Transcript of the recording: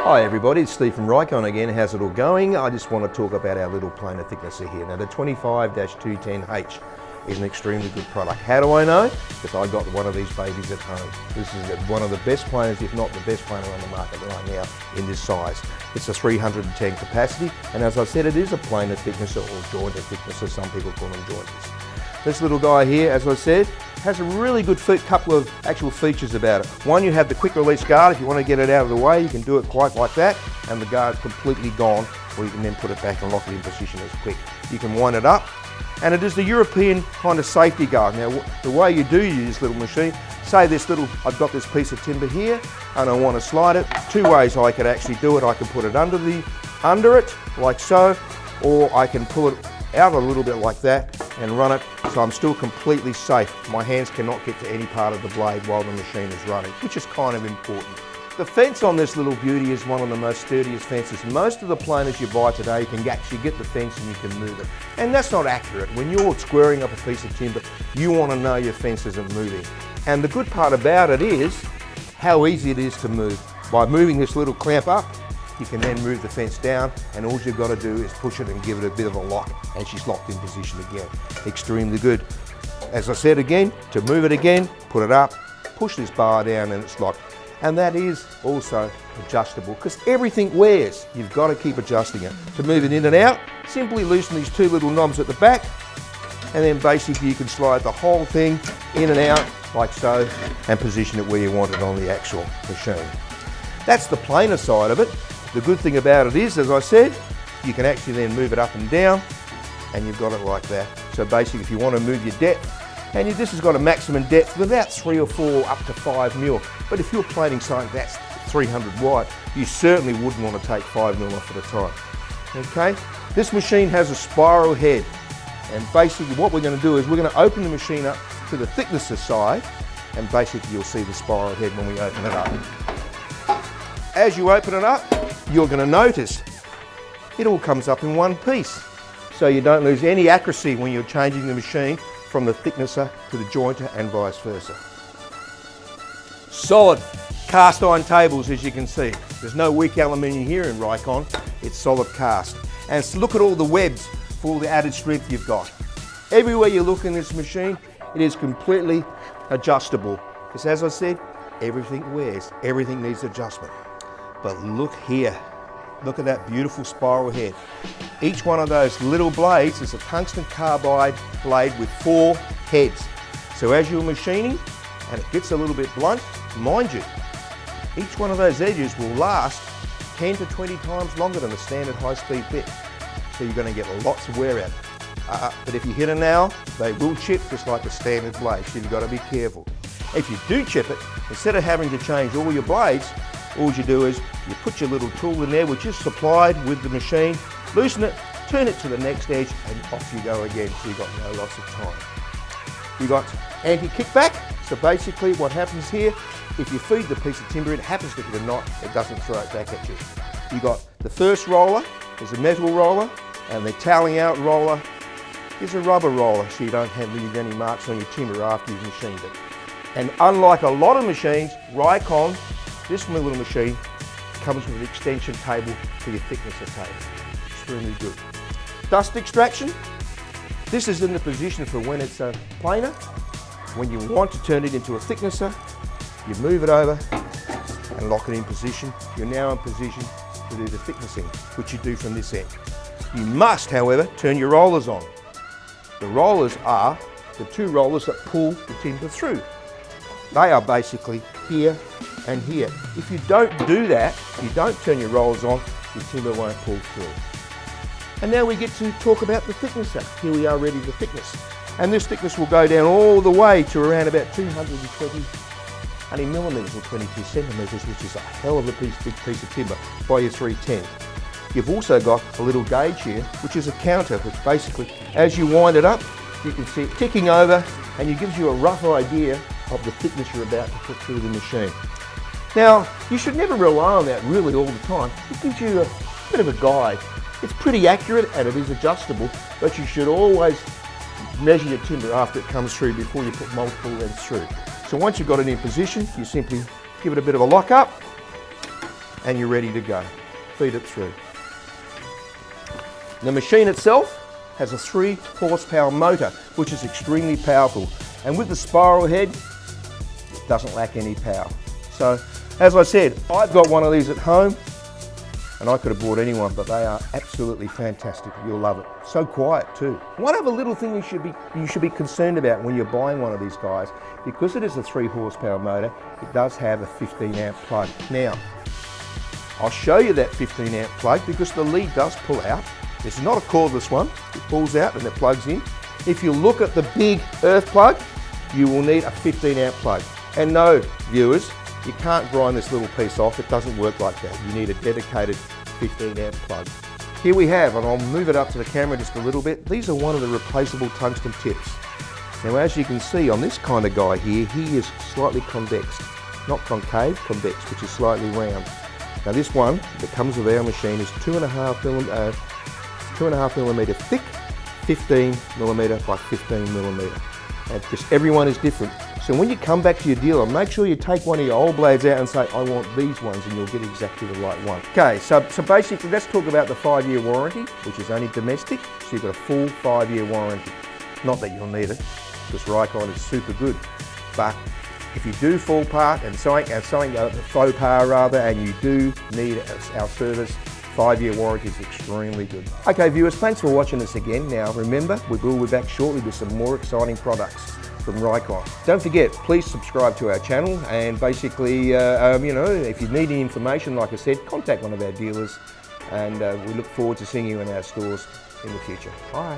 Hi everybody, it's Steve from Rikon again. How's it all going? I just want to talk about our little planer thicknesser here. Now the 25-210H is an extremely good product. How do I know? Because I got one of these babies at home. This is one of the best planers, if not the best planer on the market right now in this size. It's a 310 capacity, and as I said, it is a planer thicknesser or jointer thicknesser. Some people call them jointers. This little guy here, as I said, has a really good couple of actual features about it. One, you have the quick release guard. If you want to get it out of the way, you can do it quite like that, and the guard's completely gone, or you can then put it back and lock it in position as quick. You can wind it up, and it is the European kind of safety guard. Now, the way you do use this little machine, say I've got this piece of timber here, and I want to slide it. Two ways I could actually do it. I can put it under it, like so, or I can pull it out a little bit like that and run it, so I'm still completely safe. My hands cannot get to any part of the blade while the machine is running, which is kind of important. The fence on this little beauty is one of the most sturdiest fences. Most of the planers you buy today, you can actually get the fence and you can move it. And that's not accurate. When you're squaring up a piece of timber, you want to know your fence isn't moving. And the good part about it is how easy it is to move. By moving this little clamp up, you can then move the fence down, and all you've got to do is push it and give it a bit of a lock, and she's locked in position again. Extremely good. As I said again, to move it again, put it up, push this bar down and it's locked. And that is also adjustable, because everything wears. You've got to keep adjusting it. To move it in and out, simply loosen these two little knobs at the back, and then basically you can slide the whole thing in and out like so, and position it where you want it on the actual machine. That's the planer side of it. The good thing about it is, as I said, you can actually then move it up and down, and you've got it like that. So basically, if you want to move your depth, and this has got a maximum depth of about 3 or 4 up to 5 mil. But if you're planing something that's 300 wide, you certainly wouldn't want to take 5 mil off at a time. Okay? This machine has a spiral head, and basically what we're going to do is we're going to open the machine up to the thicknesser side, and basically you'll see the spiral head when we open it up. As you open it up, you're going to notice it all comes up in one piece, so you don't lose any accuracy when you're changing the machine from the thicknesser to the jointer and vice versa. Solid cast iron tables, as you can see. There's no weak aluminium here in Rikon, it's solid cast. And look at all the webs for all the added strength you've got. Everywhere you look in this machine, it is completely adjustable. Because as I said, everything wears, everything needs adjustment. But look here, look at that beautiful spiral head. Each one of those little blades is a tungsten carbide blade with 4 heads. So as you're machining and it gets a little bit blunt, mind you, each one of those edges will last 10 to 20 times longer than a standard high-speed bit. So you're going to get lots of wear out. But if you hit a nail, they will chip just like a standard blade, so you've got to be careful. If you do chip it, instead of having to change all your blades, all you do is you put your little tool in there, which is supplied with the machine, loosen it, turn it to the next edge, and off you go again, so you've got no loss of time. You've got anti-kickback, so basically what happens here, if you feed the piece of timber, it happens to hit a knot, it doesn't throw it back at you. You've got the first roller is a metal roller, and the toweling out roller is a rubber roller, so you don't leave any marks on your timber after you've machined it. And unlike a lot of machines, Rikon, this little machine comes with an extension table for your thicknesser table. Extremely good. Dust extraction. This is in the position for when it's a planer. When you want to turn it into a thicknesser, you move it over and lock it in position. You're now in position to do the thicknessing, which you do from this end. You must, however, turn your rollers on. The rollers are the 2 rollers that pull the timber through. They are basically here and here. If you don't do that, you don't turn your rollers on, your timber won't pull through. And now we get to talk about the thicknesser. Here we are ready to thickness. And this thickness will go down all the way to around about 220 millimeters or 22 centimeters, which is a hell of a big piece of timber by your 310. You've also got a little gauge here, which is a counter, which basically, as you wind it up, you can see it ticking over, and it gives you a rough idea of the thickness you're about to put through the machine. Now, you should never rely on that really all the time. It gives you a bit of a guide. It's pretty accurate and it is adjustable, but you should always measure your timber after it comes through before you put multiple lengths through. So once you've got it in position, you simply give it a bit of a lock up, and you're ready to go. Feed it through. The machine itself has a 3 horsepower motor, which is extremely powerful. And with the spiral head, it doesn't lack any power. So, as I said, I've got one of these at home, and I could have bought anyone, but they are absolutely fantastic. You'll love it. So quiet too. One other little thing you should be concerned about when you're buying one of these guys, because it is a 3 horsepower motor, it does have a 15 amp plug. Now, I'll show you that 15 amp plug because the lead does pull out. This is not a cordless one. It pulls out and it plugs in. If you look at the big earth plug, you will need a 15 amp plug. And no, viewers, you can't grind this little piece off. It doesn't work like that. You need a dedicated 15 amp plug. Here we have, and I'll move it up to the camera just a little bit. These are one of the replaceable tungsten tips. Now, as you can see on this kind of guy here, he is slightly convexed. Not concave, convex, which is slightly round. Now this one that comes with our machine is 2.5 millimeter thick, 15 millimeter by 15 millimeter. And because everyone is different. So when you come back to your dealer, make sure you take one of your old blades out and say, I want these ones, and you'll get exactly the right one. Okay, so basically let's talk about the 5-year warranty, which is only domestic. So you've got a full 5-year warranty. Not that you'll need it, because Rikon is super good. But if you do fall apart and something faux pas rather, and you do need our service, 5-year warranty is extremely good. Okay viewers, thanks for watching this again. Now remember, we will be back shortly with some more exciting products from Rikon. Don't forget, please subscribe to our channel, and basically, you know, if you need any information, like I said, contact one of our dealers, and we look forward to seeing you in our stores in the future. Bye.